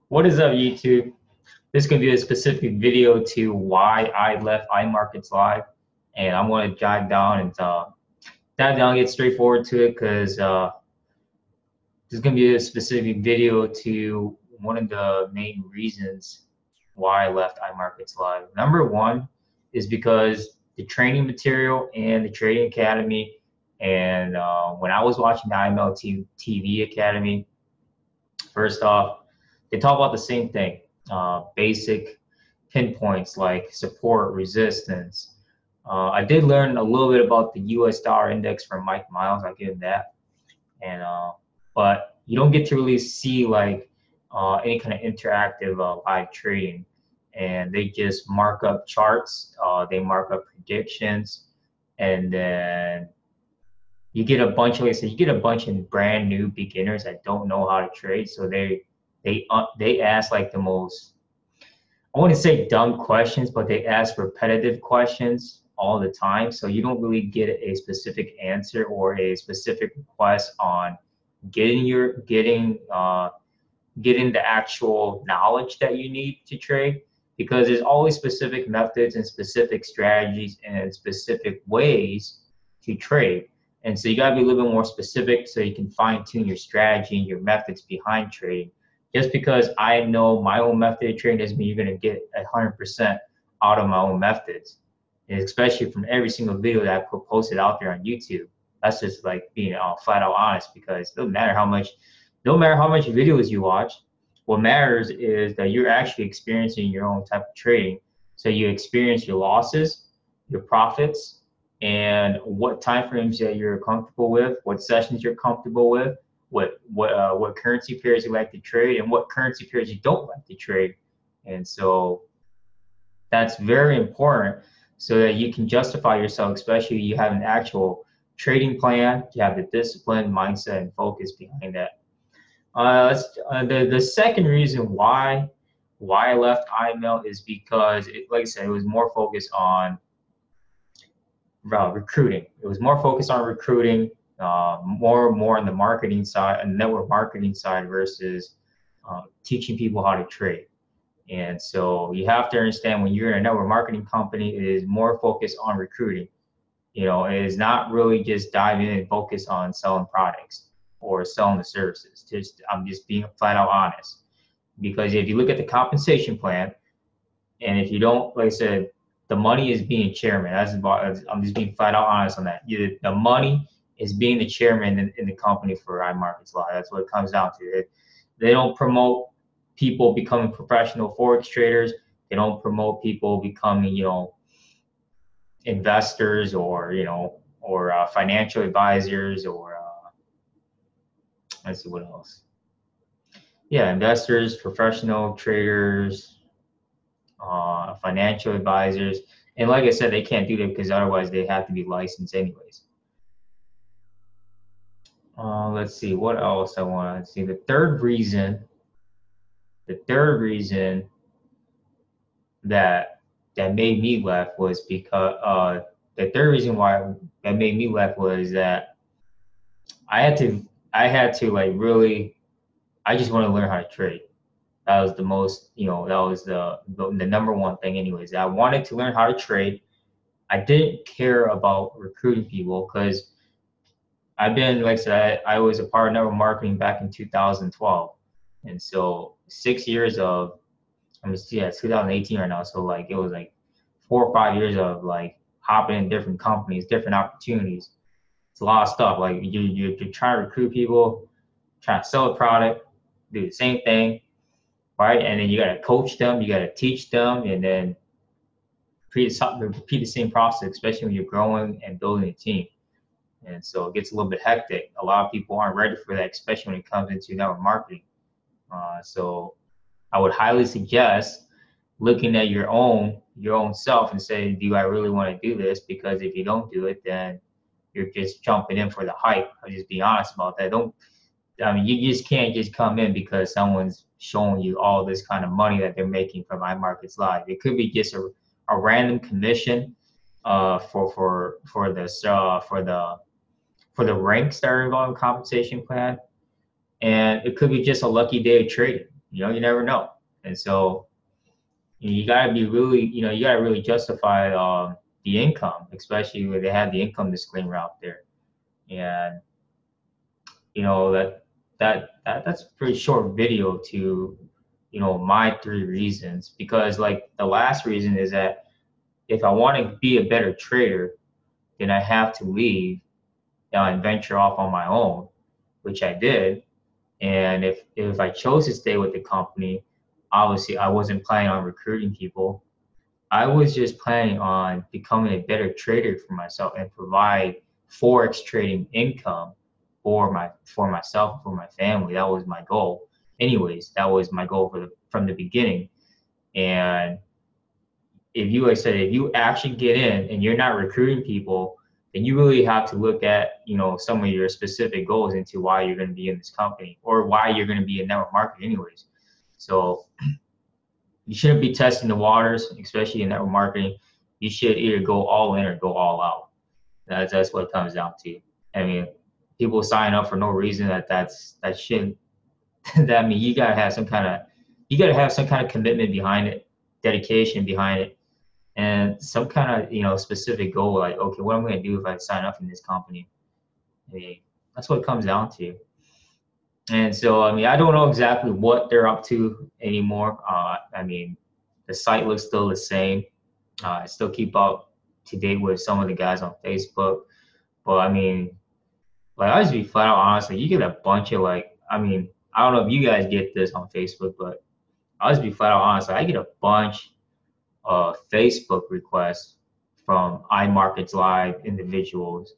What is up, YouTube? This is going to be a specific video to why I left iMarkets Live, and I'm going to dive down, get straightforward to it because this is going to be a specific video to one of the main reasons why I left iMarkets Live. Number one is because the training material and the Trading Academy, and when I was watching the IML TV Academy, first off, they talk about the same thing, basic pinpoints like support, resistance. I did learn a little bit about the U.S. dollar index from Mike Miles. I'll give him that. And but you don't get to really see like any kind of interactive live trading. And they just mark up charts. They mark up predictions, and then you get a bunch of, like I said, you get a bunch of brand new beginners that don't know how to trade. So they ask like the most, I wouldn't say dumb questions, but they ask repetitive questions all the time. So you don't really get a specific answer or a specific request on getting the actual knowledge that you need to trade, because there's always specific methods and specific strategies and specific ways to trade. And so you got to be a little bit more specific so you can fine tune your strategy and your methods behind trading. Just because I know my own method of trading doesn't mean you're going to get 100% out of my own methods, and especially from every single video that I posted out there on YouTube. That's just like being flat out honest, because it doesn't matter how much videos you watch. What matters is that you're actually experiencing your own type of trading. So you experience your losses, your profits, and what time frames that you're comfortable with, what sessions you're comfortable with, what currency pairs you like to trade, and what currency pairs you don't like to trade. And so that's very important so that you can justify yourself, especially you have an actual trading plan, you have the discipline, mindset, and focus behind that. The second reason why I left IML is because, like I said, it was more focused on recruiting. It was more focused on recruiting, more on the marketing side and network marketing side versus teaching people how to trade. And so you have to understand, when you're in a network marketing company, it is more focused on recruiting. You know, it is not really just diving in and focus on selling products or selling the services. I'm just being flat out honest, because if you look at the compensation plan, and if you don't, like I said, the money is being chairman. I'm just being flat out honest on that. The money is being the chairman in the company for iMarkets Live. That's what it comes down to. They don't promote people becoming professional forex traders. They don't promote people becoming, investors or financial advisors or let's see what else. Yeah, investors, professional traders, financial advisors. And like I said, they can't do that because otherwise they have to be licensed anyways. Let's see what else I want to see. The third reason that made me left was because the third reason why that made me left was that I had to like really, I just want to learn how to trade. That was the most, that was the number one thing anyways. I wanted to learn how to trade. I didn't care about recruiting people because I've been, like I said, I was a part of network marketing back in 2012. And so 6 years of, it's 2018 right now. So like, it was like 4 or 5 years of like hopping in different companies, different opportunities. It's a lot of stuff. Like you're trying to recruit people, trying to sell a product, do the same thing, right? And then you got to coach them, you got to teach them, and then repeat the same process, especially when you're growing and building a team. And so it gets a little bit hectic. A lot of people aren't ready for that, especially when it comes into network marketing. So I would highly suggest looking at your own self and saying, do I really want to do this? Because if you don't do it, then you're just jumping in for the hype. I'll just be honest about that. You just can't just come in because someone's showing you all this kind of money that they're making from iMarkets Live. It could be just a random commission for the ranks that are involved in compensation plan, and it could be just a lucky day of trading. You never know. And so you gotta be really, you gotta really justify the income, especially when they have the income disclaimer out there. And that's a pretty short video to, my 3 reasons. Because like the last reason is that if I want to be a better trader, then I have to leave and venture off on my own, which I did. And if I chose to stay with the company, obviously I wasn't planning on recruiting people. I was just planning on becoming a better trader for myself and provide forex trading income for myself, for my family. That was my goal. Anyways, that was my goal from the beginning. And if you, like I said, if you actually get in and you're not recruiting people, then you really have to look at, some of your specific goals into why you're going to be in this company or why you're going to be in network marketing anyways. So you shouldn't be testing the waters, especially in network marketing. You should either go all in or go all out. That's what it comes down to. I mean, people sign up for no reason. That shouldn't. That mean you gotta have some kind of commitment behind it, dedication behind it, and some kind of specific goal. Like, okay, what am I gonna do if I sign up in this company? I mean, that's what it comes down to. And so, I mean, I don't know exactly what they're up to anymore. I mean, the site looks still the same. I still keep up to date with some of the guys on Facebook. But I mean, like, I just be flat out honest. Like, you get a bunch of I mean, I don't know if you guys get this on Facebook, but I'll just be flat out honest. Like, I get a bunch of Facebook requests from iMarkets Live individuals,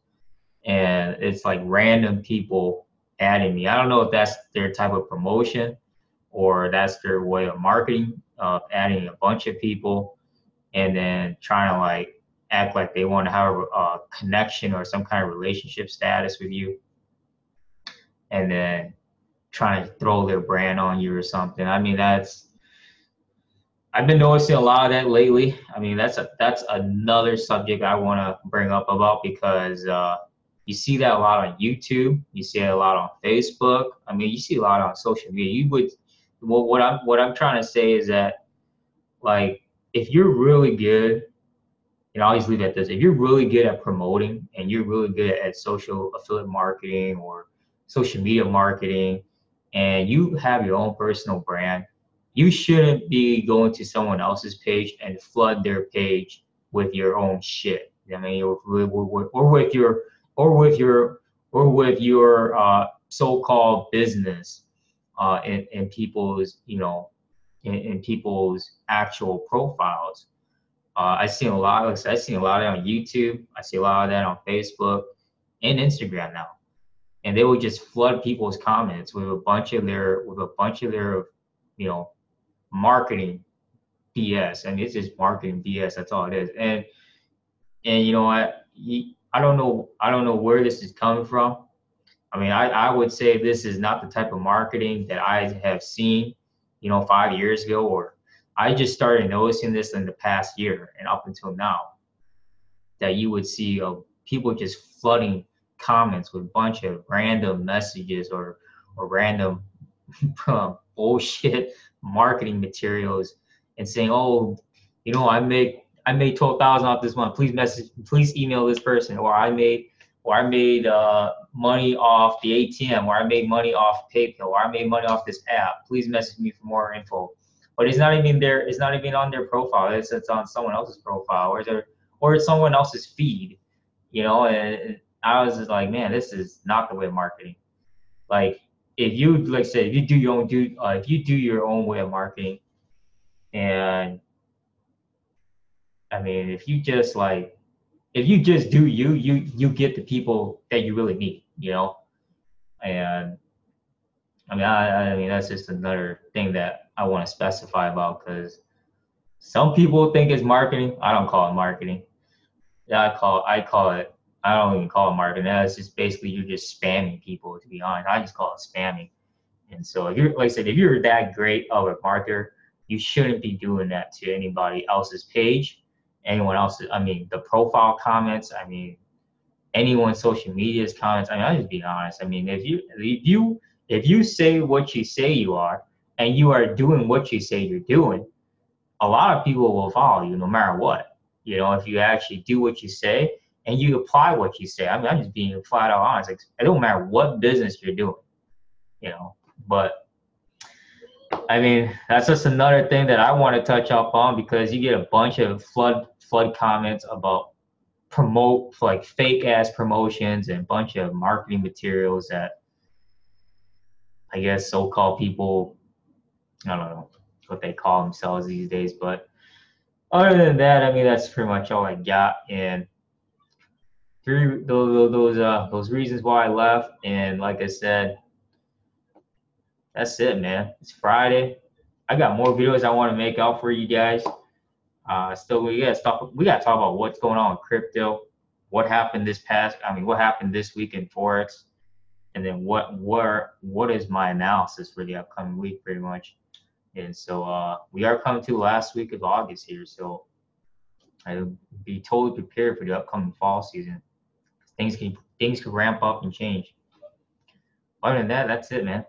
and it's like random people adding me. I don't know if that's their type of promotion or that's their way of marketing, adding a bunch of people and then trying to act like they want to have a connection or some kind of relationship status with you, and then trying to throw their brand on you or something. I mean, I've been noticing a lot of that lately. I mean, that's another subject I want to bring up about because you see that a lot on YouTube. You see it a lot on Facebook. I mean, you see a lot on social media. What I'm trying to say is that, like, if you're really good, and I'll always leave it at this, if you're really good at promoting and you're really good at social affiliate marketing or social media marketing, and you have your own personal brand, you shouldn't be going to someone else's page and flood their page with your own shit. I mean, or with your so-called business in people's in people's actual profiles. I've seen a lot of that on YouTube. I see a lot of that on Facebook and Instagram now, and they would just flood people's comments with a bunch of their marketing BS. I mean, it's just marketing BS. That's all it is. And I don't know where this is coming from. I mean, I would say this is not the type of marketing that I have seen, 5 years ago, or I just started noticing this in the past year and up until now, that you would see people just flooding comments with a bunch of random messages or random bullshit marketing materials and saying, oh, I made 12,000 off this month. Please email this person, or I made money off the ATM, or I made money off PayPal, or I made money off this app. Please message me for more info. But it's not even there. It's not even on their profile. It's on someone else's profile, or it's someone else's feed. And I was just like, man, this is not the way of marketing. Like, if you, like I said, if you do your own way of marketing, and I mean, if you just do you get the people that you really need, and I mean that's just another thing that I want to specify about, because some people think it's marketing. I don't call it marketing. I don't even call it marketing. That's just basically you're just spamming people, to be honest. I just call it spamming. And so if you're, like I said, if you're that great of a marketer, you shouldn't be doing that to anybody else's page, anyone else's, I mean, the profile comments, I mean, anyone's social media's comments. I mean, I'm just being honest. I mean, if you say what you say you are, and you are doing what you say you're doing, a lot of people will follow you no matter what. You know, if you actually do what you say and you apply what you say. I mean, I'm just being flat out honest. Like, it don't matter what business you're doing, you know. But I mean, that's just another thing that I want to touch up on, because you get a bunch of flood comments about like fake ass promotions and a bunch of marketing materials that I guess so-called people, I don't know what they call themselves these days, but other than that, I mean, that's pretty much all I got. And those reasons why I left, and like I said, that's it, man. It's Friday. I got more videos I want to make out for you guys. Still, we gotta talk about what's going on with crypto, what happened what happened this week in Forex, and then what is my analysis for the upcoming week, pretty much. And so we are coming to the last week of August here, so I'll be totally prepared for the upcoming fall season. Things can ramp up and change. Other than that, that's it, man.